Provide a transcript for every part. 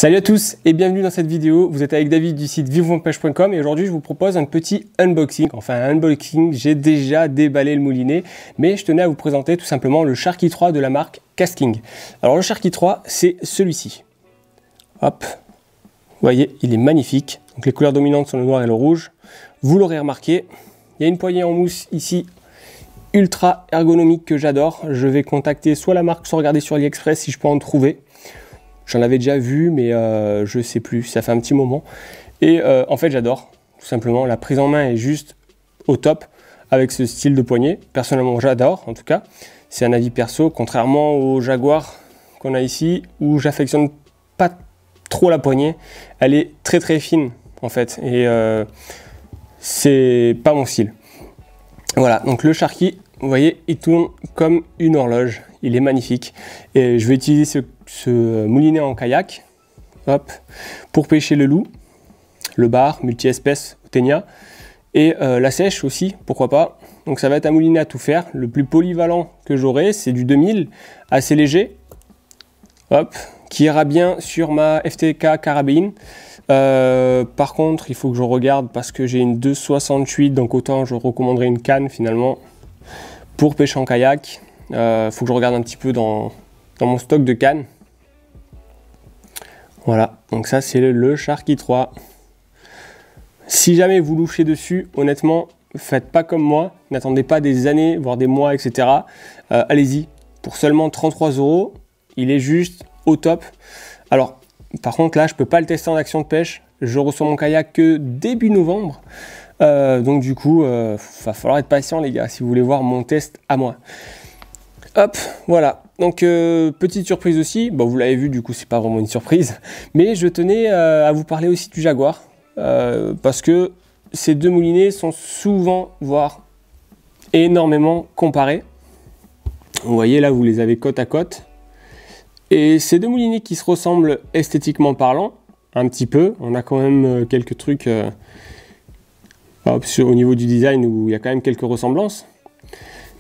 Salut à tous et bienvenue dans cette vidéo. Vous êtes avec David du site vivevonpêche.com et aujourd'hui je vous propose un petit unboxing. Enfin un unboxing, j'ai déjà déballé le moulinet, mais je tenais à vous présenter tout simplement le Sharky 3 de la marque KastKing. Alors le Sharky 3, c'est celui-ci. Hop, vous voyez, il est magnifique. Donc les couleurs dominantes sont le noir et le rouge. Vous l'aurez remarqué, il y a une poignée en mousse ici, ultra ergonomique que j'adore. Je vais contacter soit la marque, soit regarder sur AliExpress si je peux en trouver. J'en avais déjà vu, mais je sais plus, ça fait un petit moment. Et en fait, j'adore, tout simplement. La prise en main est juste au top avec ce style de poignet. Personnellement, j'adore, en tout cas. C'est un avis perso, contrairement au Jaguar qu'on a ici, où j'affectionne pas trop la poignée. Elle est très très fine, en fait. Et c'est pas mon style. Voilà, donc le Sharky, vous voyez, il tourne comme une horloge. Il est magnifique. Et je vais utiliser ce moulinet en kayak, hop, pour pêcher le loup, le bar, multi-espèces, ténia, et la sèche aussi, pourquoi pas. Donc ça va être un moulinet à tout faire. Le plus polyvalent que j'aurai, c'est du 2000, assez léger, hop, qui ira bien sur ma FTK carabine. Par contre, il faut que je regarde parce que j'ai une 2,68, donc autant je recommanderais une canne finalement pour pêcher en kayak. Faut que je regarde un petit peu dans mon stock de cannes. Voilà, donc ça c'est le Sharky 3. Si jamais vous louchez dessus, honnêtement, faites pas comme moi. N'attendez pas des années, voire des mois, etc. Allez-y, pour seulement 33 €, il est juste au top. Alors, par contre là, je peux pas le tester en action de pêche. Je reçois mon kayak que début novembre. Donc du coup, va falloir être patient les gars, si vous voulez voir mon test à moi. Hop, voilà. Donc petite surprise aussi, bon, vous l'avez vu, du coup c'est pas vraiment une surprise, mais je tenais à vous parler aussi du Jaguar, parce que ces deux moulinets sont souvent, voire énormément comparés. Vous voyez là, vous les avez côte à côte. Et ces deux moulinets qui se ressemblent esthétiquement parlant, un petit peu, on a quand même quelques trucs au niveau du design où il y a quand même quelques ressemblances.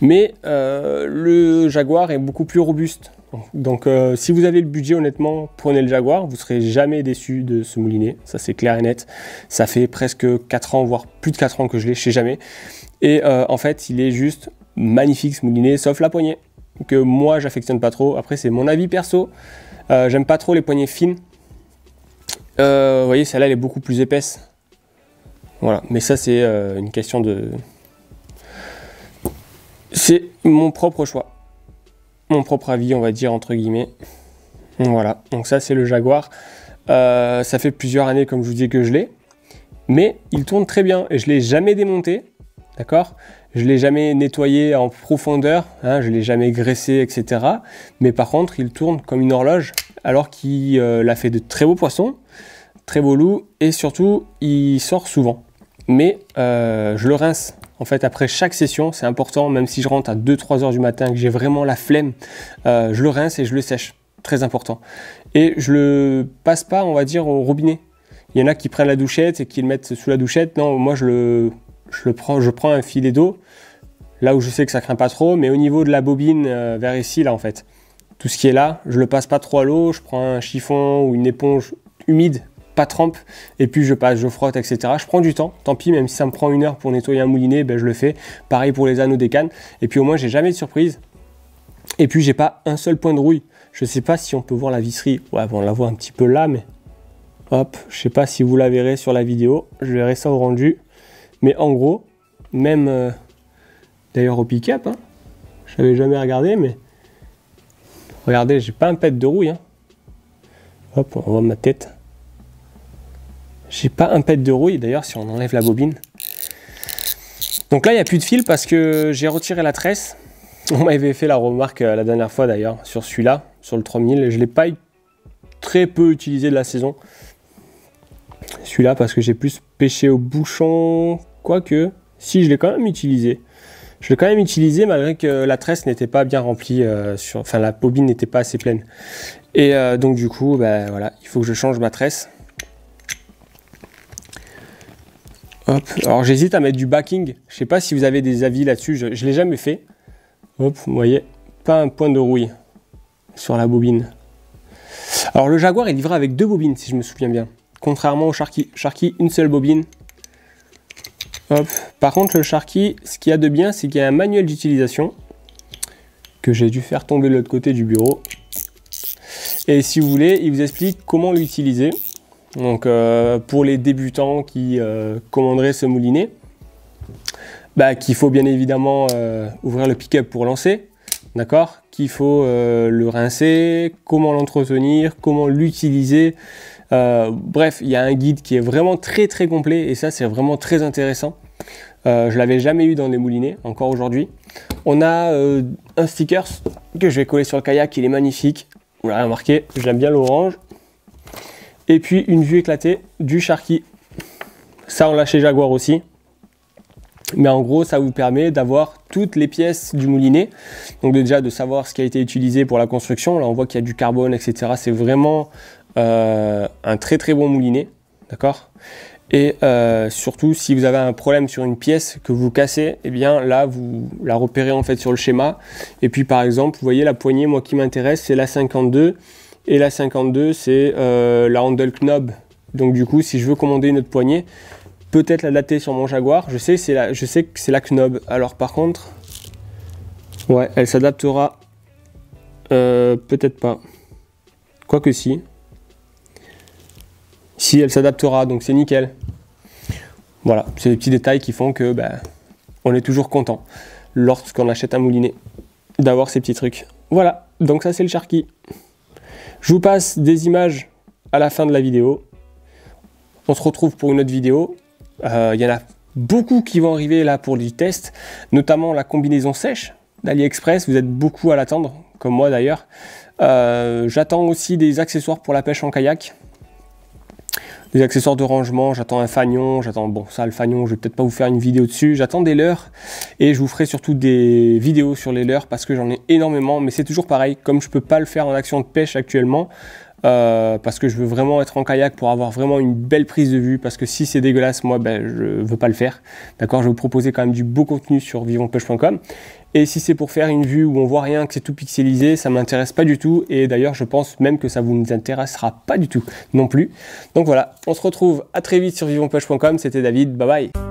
Mais le Jaguar est beaucoup plus robuste. Donc si vous avez le budget, honnêtement, prenez le Jaguar. Vous ne serez jamais déçu de ce moulinet. Ça, c'est clair et net. Ça fait presque 4 ans, voire plus de 4 ans que je l'ai, je sais jamais. Et en fait, il est juste magnifique ce moulinet, sauf la poignée, que moi, j'affectionne pas trop. Après, c'est mon avis perso. J'aime pas trop les poignées fines. Vous voyez, celle-là, elle est beaucoup plus épaisse. Voilà. Mais ça, c'est une question de... C'est mon propre choix, mon propre avis, on va dire, entre guillemets. Voilà, donc ça c'est le Jaguar. Ça fait plusieurs années, comme je vous dis, que je l'ai. Mais il tourne très bien et je ne l'ai jamais démonté, d'accord? Je ne l'ai jamais nettoyé en profondeur, hein, je ne l'ai jamais graissé, etc. Mais par contre, il tourne comme une horloge, alors qu'il a fait de très beaux poissons, très beaux loups, et surtout, il sort souvent. Mais je le rince. En fait, après chaque session, c'est important, même si je rentre à 2-3 heures du matin, que j'ai vraiment la flemme, je le rince et je le sèche. Très important. Et je le passe pas, on va dire, au robinet. Il y en a qui prennent la douchette et qui le mettent sous la douchette. Non, moi, je prends un filet d'eau, là où je sais que ça craint pas trop, mais au niveau de la bobine, vers ici, là, en fait. Tout ce qui est là, je le passe pas trop à l'eau, je prends un chiffon ou une éponge humide, pas trempe, et puis je passe, je frotte, etc. Je prends du temps, tant pis, même si ça me prend 1 heure pour nettoyer un moulinet, ben je le fais. Pareil pour les anneaux des cannes, et puis au moins j'ai jamais de surprise. Et puis j'ai pas un seul point de rouille. Je sais pas si on peut voir la visserie, ouais bon, on la voit un petit peu là, mais hop, je sais pas si vous la verrez sur la vidéo, je verrai ça au rendu. Mais en gros, même d'ailleurs au pick-up, hein, je n'avais jamais regardé, mais regardez, j'ai pas un pet de rouille, hein. Hop, on voit ma tête. J'ai pas un pet de rouille, d'ailleurs, si on enlève la bobine. Donc là, il n'y a plus de fil parce que j'ai retiré la tresse. On m'avait fait la remarque la dernière fois, d'ailleurs, sur celui-là, sur le 3000. Je ne l'ai pas très peu utilisé de la saison. Celui-là, parce que j'ai plus pêché au bouchon. Quoique, si, je l'ai quand même utilisé. Je l'ai quand même utilisé malgré que la tresse n'était pas bien remplie. Enfin, la bobine n'était pas assez pleine. Et donc, du coup, ben, voilà, il faut que je change ma tresse. Hop. Alors j'hésite à mettre du backing, je sais pas si vous avez des avis là-dessus, je ne l'ai jamais fait. Hop, vous voyez, pas un point de rouille sur la bobine. Alors le Jaguar est livré avec 2 bobines si je me souviens bien, contrairement au Sharky. Sharky, une seule bobine. Hop. Par contre le Sharky, ce qu'il y a de bien, c'est qu'il y a un manuel d'utilisation que j'ai dû faire tomber de l'autre côté du bureau. Et si vous voulez, il vous explique comment l'utiliser. Donc pour les débutants qui commanderaient ce moulinet, qu'il faut bien évidemment ouvrir le pick-up pour lancer, d'accord, qu'il faut le rincer, comment l'entretenir, comment l'utiliser. Bref, il y a un guide qui est vraiment très très complet et ça c'est vraiment très intéressant. Je l'avais jamais eu dans les moulinets, encore aujourd'hui. On a un sticker que je vais coller sur le kayak, il est magnifique. Vous l'avez remarqué, j'aime bien l'orange. Et puis une vue éclatée du Sharky. Ça on l'a chez Jaguar aussi. Mais en gros, ça vous permet d'avoir toutes les pièces du moulinet. Donc déjà de savoir ce qui a été utilisé pour la construction. Là, on voit qu'il y a du carbone, etc. C'est vraiment un très très bon moulinet. D'accord ? Et surtout, si vous avez un problème sur une pièce que vous cassez, eh bien là, vous la repérez en fait sur le schéma. Et puis par exemple, vous voyez la poignée, moi qui m'intéresse, c'est la 52. Et la 52, c'est la handle knob. Donc du coup, si je veux commander une autre poignée, peut-être la dater sur mon Jaguar. Je sais que c'est la knob. Alors par contre, ouais, elle s'adaptera. Peut-être pas. Quoique si. Si, elle s'adaptera, donc c'est nickel. Voilà, c'est des petits détails qui font que on est toujours content lorsqu'on achète un moulinet d'avoir ces petits trucs. Voilà, donc ça c'est le Sharky. Je vous passe des images à la fin de la vidéo. On se retrouve pour une autre vidéo. Il y en a beaucoup qui vont arriver là pour du test, notamment la combinaison sèche d'AliExpress. Vous êtes beaucoup à l'attendre, comme moi d'ailleurs. J'attends aussi des accessoires pour la pêche en kayak. Des accessoires de rangement, j'attends un fanion, bon ça le fanion je vais peut-être pas vous faire une vidéo dessus, j'attends des leurres et je vous ferai surtout des vidéos sur les leurres parce que j'en ai énormément, mais c'est toujours pareil, comme je peux pas le faire en action de pêche actuellement, parce que je veux vraiment être en kayak pour avoir vraiment une belle prise de vue, parce que si c'est dégueulasse, moi je veux pas le faire, d'accord, je vais vous proposer quand même du beau contenu sur vivonpêche.com. Et si c'est pour faire une vue où on voit rien, que c'est tout pixelisé, ça m'intéresse pas du tout. Et d'ailleurs, je pense même que ça vous intéressera pas du tout non plus. Donc voilà, on se retrouve à très vite sur vivonpêche.com. C'était David, bye bye.